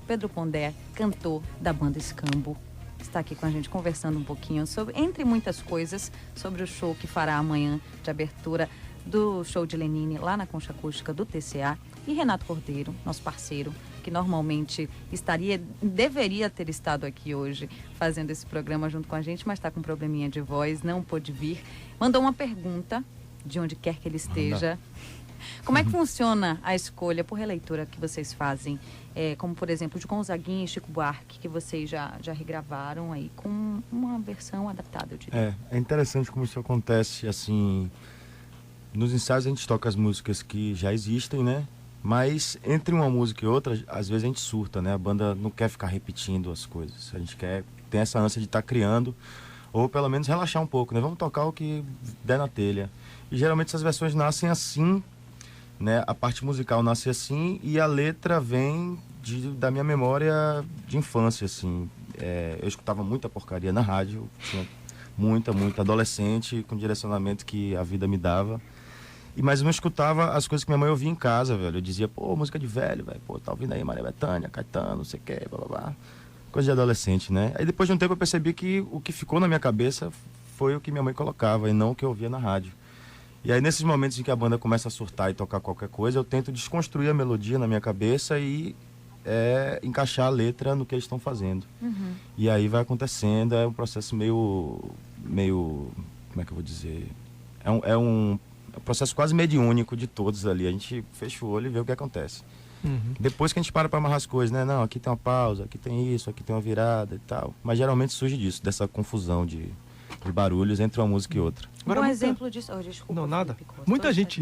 Pedro Pondé, cantor da banda Escambo, está aqui com a gente conversando um pouquinho sobre, entre muitas coisas, sobre o show que fará amanhã de abertura do show de Lenine lá na Concha Acústica do TCA. E Renato Cordeiro, nosso parceiro, que normalmente deveria ter estado aqui hoje fazendo esse programa junto com a gente, mas está com um probleminha de voz, não pôde vir. Mandou uma pergunta, de onde quer que ele esteja. Como é que funciona a escolha por releitura que vocês fazem? Como, por exemplo, de Gonzaguinha e Chico Buarque, que vocês já regravaram aí com uma versão adaptada, eu diria. É interessante como isso acontece, assim... Nos ensaios a gente toca as músicas que já existem, né? Mas entre uma música e outra, às vezes a gente surta, né? A banda não quer ficar repetindo as coisas. A gente tem essa ânsia de estar criando, ou pelo menos relaxar um pouco, né? Vamos tocar o que der na telha. E geralmente essas versões nascem assim, né? A parte musical nasce assim e a letra vem da minha memória de infância, assim. Eu escutava muita porcaria na rádio, tinha muita adolescente, com direcionamento que a vida me dava. Mas eu não escutava as coisas que minha mãe ouvia em casa, velho. Eu dizia, pô, música de velho, velho. Pô, tá ouvindo aí Maria Bethânia, Caetano, não sei o que, blá, blá, blá. Coisa de adolescente, né? Aí depois de um tempo eu percebi que o que ficou na minha cabeça foi o que minha mãe colocava e não o que eu ouvia na rádio. E aí nesses momentos em que a banda começa a surtar e tocar qualquer coisa, eu tento desconstruir a melodia na minha cabeça e encaixar a letra no que eles estão fazendo. Uhum. E aí vai acontecendo, é um processo meio... Como é que eu vou dizer? É um processo quase mediúnico de todos ali. A gente fecha o olho e vê o que acontece. Uhum. Depois que a gente para amarrar as coisas, né? Não, aqui tem uma pausa, aqui tem isso, aqui tem uma virada e tal. Mas geralmente surge disso, dessa confusão de barulhos entre uma música e outra. Agora, Exemplo disso... Oh, desculpa, não, nada. Felipe Costa.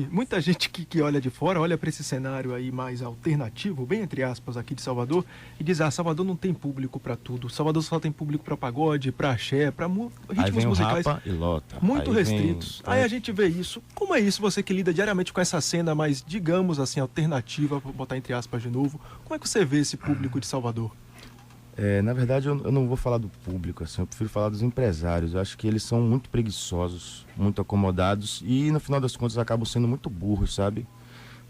Muita gente que olha de fora, olha para esse cenário aí mais alternativo, bem entre aspas, aqui de Salvador, e diz, Salvador não tem público para tudo. Salvador só tem público para pagode, para axé, para ritmos musicais Rapa e lota. muito restritos. Aí a gente vê isso. Como é isso, você que lida diariamente com essa cena mais, digamos assim, alternativa, vou botar entre aspas de novo, como é que você vê esse público de Salvador? Na verdade, eu não vou falar do público, assim, eu prefiro falar dos empresários. Eu acho que eles são muito preguiçosos, muito acomodados e, no final das contas, acabam sendo muito burros, sabe?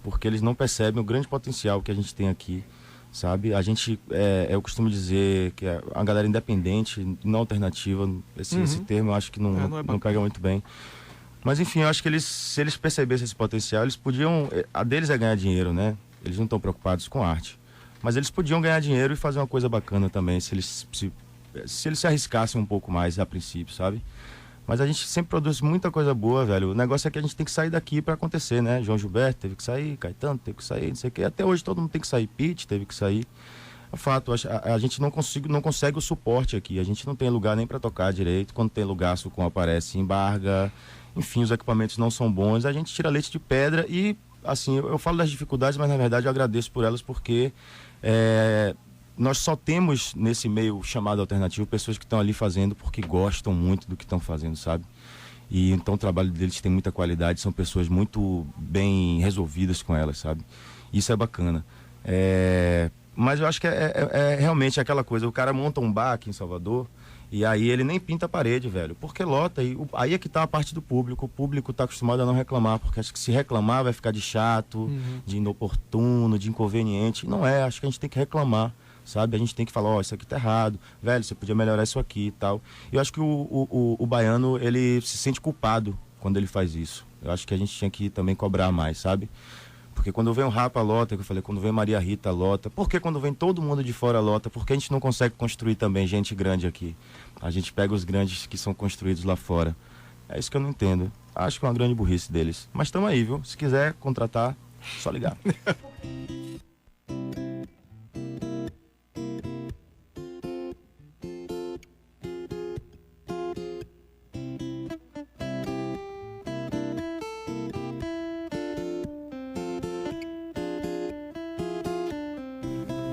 Porque eles não percebem o grande potencial que a gente tem aqui, sabe? A gente, eu costumo dizer que a galera independente, não alternativa, esse termo eu acho que não pega muito bem. Mas, enfim, eu acho que se eles percebessem esse potencial, eles podiam... A deles é ganhar dinheiro, né? Eles não estão preocupados com arte. Mas eles podiam ganhar dinheiro e fazer uma coisa bacana também, se eles se arriscassem um pouco mais a princípio, sabe? Mas a gente sempre produz muita coisa boa, velho. O negócio é que a gente tem que sair daqui pra acontecer, né? João Gilberto teve que sair, Caetano teve que sair, não sei o quê. Até hoje todo mundo tem que sair, Pitty teve que sair. É fato, a gente não consegue o suporte aqui. A gente não tem lugar nem pra tocar direito. Quando tem lugar, a Sucom aparece, embarga. Enfim, os equipamentos não são bons. A gente tira leite de pedra e, assim, eu falo das dificuldades, mas na verdade eu agradeço por elas porque... nós só temos nesse meio chamado alternativo pessoas que estão ali fazendo porque gostam muito do que estão fazendo, sabe? E então o trabalho deles tem muita qualidade, são pessoas muito bem resolvidas com elas, sabe? Isso é bacana. Mas eu acho que é realmente aquela coisa, o cara monta um bar aqui em Salvador e aí ele nem pinta a parede, velho, porque lota, e aí é que tá a parte do público. O público tá acostumado a não reclamar, porque acho que se reclamar vai ficar de chato, de inoportuno, de inconveniente. Não é, acho que a gente tem que reclamar, sabe? A gente tem que falar, isso aqui tá errado, velho, você podia melhorar isso aqui e tal. E eu acho que o baiano, ele se sente culpado quando ele faz isso. Eu acho que a gente tinha que também cobrar mais, sabe? Porque quando vem o Rapa, lota, que eu falei, quando vem Maria Rita, lota. Por que quando vem todo mundo de fora, lota? Porque a gente não consegue construir também gente grande aqui. A gente pega os grandes que são construídos lá fora. É isso que eu não entendo. Acho que é uma grande burrice deles. Mas estamos aí, viu? Se quiser contratar, só ligar.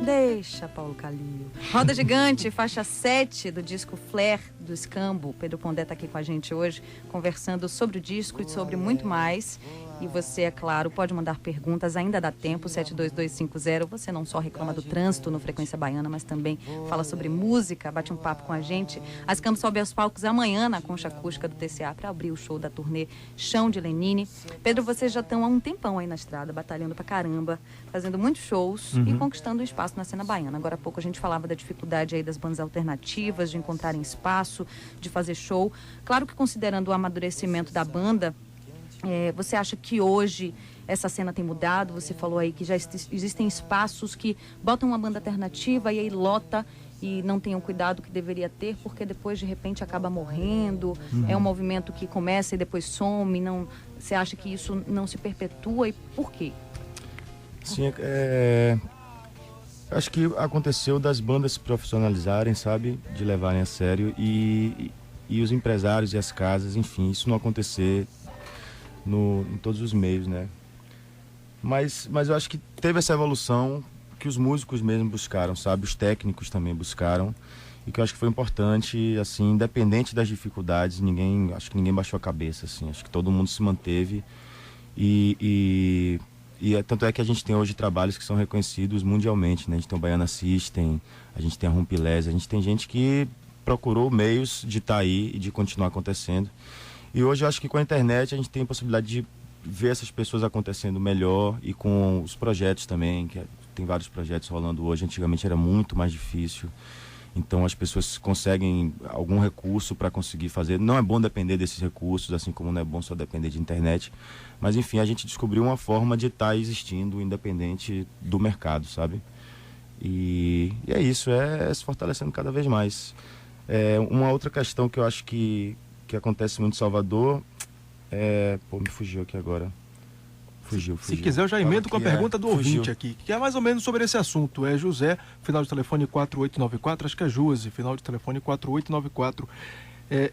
Deixa, Paulo Calil. Roda Gigante, faixa 7 do disco Flair do Escambo. Pedro Pondé está aqui com a gente hoje, conversando sobre o disco e sobre muito mais. E você, é claro, pode mandar perguntas, ainda dá tempo, 72250. Você não só reclama do trânsito no Frequência Baiana, mas também fala sobre música, bate um papo com a gente. A Scambo sobe aos palcos amanhã na Concha Acústica do TCA para abrir o show da turnê Chão de Lenine. Pedro, vocês já estão há um tempão aí na estrada, batalhando pra caramba, fazendo muitos shows e conquistando espaço na cena baiana. Agora há pouco a gente falava da dificuldade aí das bandas alternativas, de encontrarem espaço, de fazer show. Claro que considerando o amadurecimento da banda, você acha que hoje essa cena tem mudado? Você falou aí que já existem espaços que botam uma banda alternativa e aí lota e não tem o cuidado que deveria ter, porque depois de repente acaba morrendo. É um movimento que começa e depois some. Não, você acha que isso não se perpetua e por quê? Sim, acho que aconteceu das bandas se profissionalizarem, sabe? De levarem a sério e os empresários e as casas, enfim, isso não acontecer em todos os meios, né? Mas eu acho que teve essa evolução que os músicos mesmo buscaram, sabe? Os técnicos também buscaram e que eu acho que foi importante, assim, independente das dificuldades, acho que ninguém baixou a cabeça, assim, acho que todo mundo se manteve e tanto é que a gente tem hoje trabalhos que são reconhecidos mundialmente, né? A gente tem o Baiana System, a gente tem a Rumpilés, a gente tem gente que procurou meios de estar aí e de continuar acontecendo. E hoje eu acho que com a internet a gente tem a possibilidade de ver essas pessoas acontecendo melhor e com os projetos também, tem vários projetos rolando hoje. Antigamente era muito mais difícil. Então as pessoas conseguem algum recurso para conseguir fazer. Não é bom depender desses recursos, assim como não é bom só depender de internet. Mas enfim, a gente descobriu uma forma de estar existindo independente do mercado, sabe? E é isso, é se fortalecendo cada vez mais. Uma outra questão que eu acho que acontece muito em Salvador me fugiu aqui agora. Fugiu. Se quiser, eu já emendo com a pergunta do ouvinte aqui, que é mais ou menos sobre esse assunto. É José, final de telefone 4894, acho que é Josi, final de telefone 4894.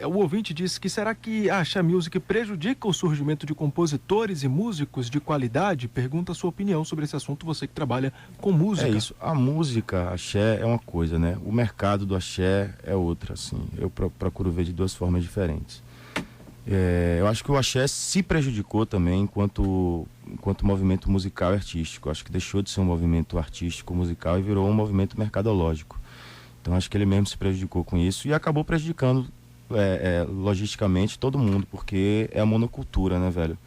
O ouvinte disse que será que a Axé Music prejudica o surgimento de compositores e músicos de qualidade? Pergunta a sua opinião sobre esse assunto, você que trabalha com música. É isso, a música, axé é uma coisa, né? O mercado do axé é outra, assim. Eu procuro ver de duas formas diferentes. Eu acho que o axé se prejudicou também enquanto movimento musical e artístico. Eu acho que deixou de ser um movimento artístico, musical e virou um movimento mercadológico. Então acho que ele mesmo se prejudicou com isso e acabou prejudicando logisticamente todo mundo, porque é a monocultura, né, velho?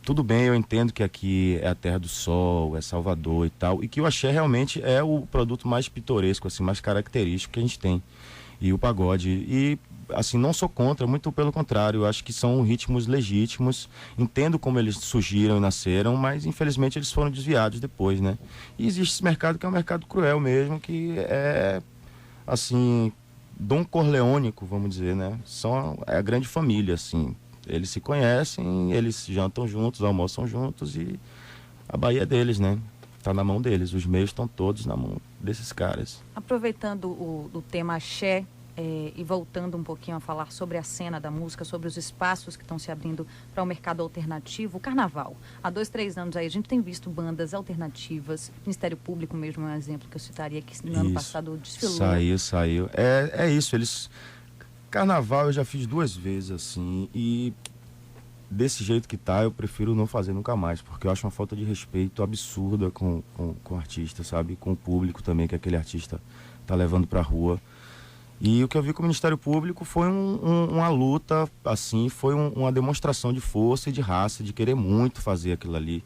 Tudo bem, eu entendo que aqui é a terra do sol, é Salvador e tal, e que o axé realmente é o produto mais pitoresco, assim, mais característico que a gente tem. E o pagode. E, assim, não sou contra, muito pelo contrário. Eu acho que são ritmos legítimos. Entendo como eles surgiram e nasceram, mas, infelizmente, eles foram desviados depois, né? E existe esse mercado que é um mercado cruel mesmo, que é, assim, Dom Corleônico, vamos dizer, né? É a grande família, assim. Eles se conhecem, eles jantam juntos, almoçam juntos e a Bahia é deles, né? Está na mão deles, os meios estão todos na mão desses caras. Aproveitando o tema axé e voltando um pouquinho a falar sobre a cena da música, sobre os espaços que estão se abrindo para o mercado alternativo, o carnaval. Há 2, 3 anos aí a gente tem visto bandas alternativas, Ministério Público mesmo é um exemplo que eu citaria, que no ano passado desfilou. Saiu. É isso, Carnaval eu já fiz 2 vezes, assim, e desse jeito que tá, eu prefiro não fazer nunca mais, porque eu acho uma falta de respeito absurda com o artista, sabe? Com o público também, que aquele artista tá levando pra rua. E o que eu vi com o Ministério Público foi uma luta, assim, foi uma demonstração de força e de raça, de querer muito fazer aquilo ali.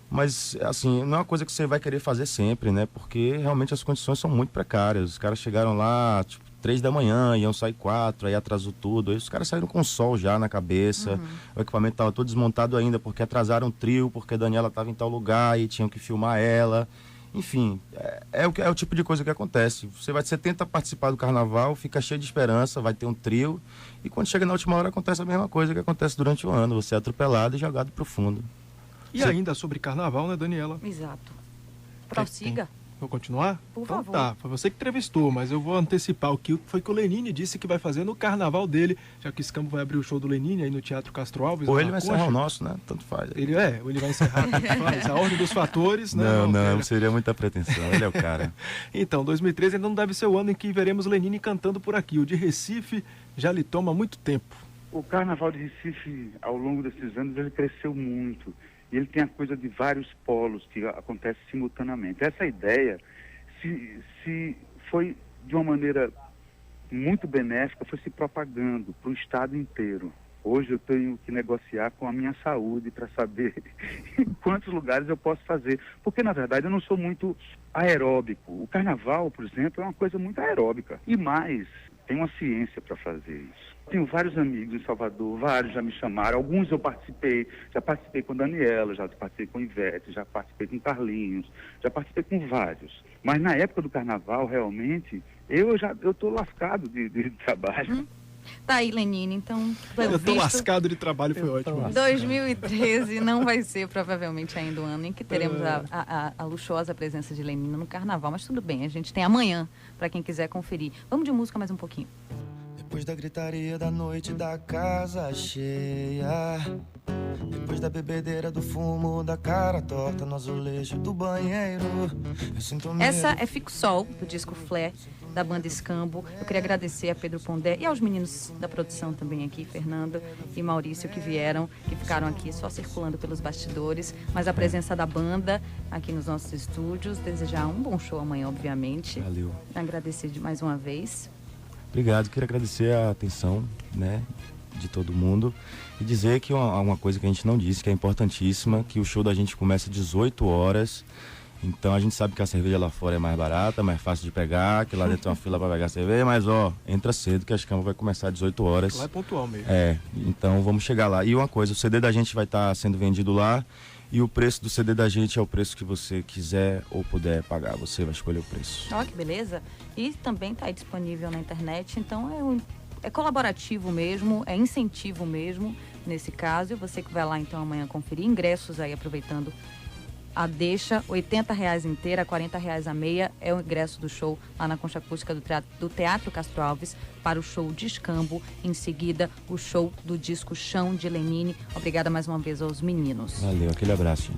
Mas, assim, não é uma coisa que você vai querer fazer sempre, né? Porque realmente as condições são muito precárias. Os caras chegaram lá, 3 da manhã, iam sair 4, aí atrasou tudo. Aí os caras saíram com o sol já na cabeça. O equipamento estava todo desmontado ainda, porque atrasaram o trio, porque a Daniela estava em tal lugar e tinham que filmar ela. Enfim, é o tipo de coisa que acontece. Você tenta participar do carnaval, fica cheio de esperança, vai ter um trio, e quando chega na última hora acontece a mesma coisa que acontece durante o ano. Você é atropelado e jogado pro fundo. E ainda sobre carnaval, né, Daniela? Exato. Prossiga. Vou continuar? Por favor. Tá, foi você que entrevistou, mas eu vou antecipar o que foi que o Lenine disse que vai fazer no carnaval dele, já que o Scambo vai abrir o show do Lenine aí no Teatro Castro Alves. Ou ele vai encerrar o nosso, né? Tanto faz. Ele vai encerrar, tanto faz. A ordem dos fatores, né? Não, seria muita pretensão, ele é o cara. Então, 2013 ainda não deve ser o ano em que veremos Lenine cantando por aqui. O de Recife já lhe toma muito tempo. O Carnaval de Recife, ao longo desses anos, ele cresceu muito. E ele tem a coisa de vários polos que acontecem simultaneamente. Essa ideia se foi, de uma maneira muito benéfica, foi se propagando para o estado inteiro. Hoje eu tenho que negociar com a minha saúde para saber em quantos lugares eu posso fazer. Porque, na verdade, eu não sou muito aeróbico. O carnaval, por exemplo, é uma coisa muito aeróbica. E mais, tem uma ciência para fazer isso. Tenho vários amigos em Salvador, vários já me chamaram, alguns eu participei, já participei com Daniela, já participei com Ivete, já participei com Carlinhos, já participei com vários. Mas na época do carnaval, realmente, eu tô lascado de trabalho. Tá aí, Lenine, então... Eu tô lascado de trabalho, foi ótimo. 2013 não vai ser provavelmente ainda o ano em que teremos a luxuosa presença de Lenine no carnaval, mas tudo bem, a gente tem amanhã para quem quiser conferir. Vamos de música mais um pouquinho. Depois da gritaria da noite da casa cheia, depois da bebedeira do fumo da cara torta no azulejo do banheiro, eu sinto medo. Essa é Fico Sol, do disco Flé, da banda Escambo. Eu queria agradecer a Pedro Pondé e aos meninos da produção também aqui, Fernando e Maurício, que vieram, que ficaram aqui só circulando pelos bastidores, mas a presença da banda aqui nos nossos estúdios. Desejar um bom show amanhã, obviamente. Valeu. Agradecer de mais uma vez. Obrigado, queria agradecer a atenção, né, de todo mundo e dizer que uma coisa que a gente não disse, que é importantíssima, que o show da gente começa às 18 horas, então a gente sabe que a cerveja lá fora é mais barata, mais fácil de pegar, que lá dentro tem uma fila para pegar cerveja, mas entra cedo que a Escambo vai começar às 18 horas. Lá é pontual mesmo. Então vamos chegar lá. E uma coisa, o CD da gente vai estar sendo vendido lá e o preço do CD da gente é o preço que você quiser ou puder pagar, você vai escolher o preço. Ó, que beleza. E também está aí disponível na internet, então é colaborativo mesmo, é incentivo mesmo nesse caso. E você que vai lá então amanhã conferir ingressos aí, aproveitando a deixa, R$80 inteira, R$40 a meia é o ingresso do show lá na Concha Acústica do Teatro Castro Alves para o show de Escambo. Em seguida, o show do disco Chão de Lenine. Obrigada mais uma vez aos meninos. Valeu, aquele abraço, gente.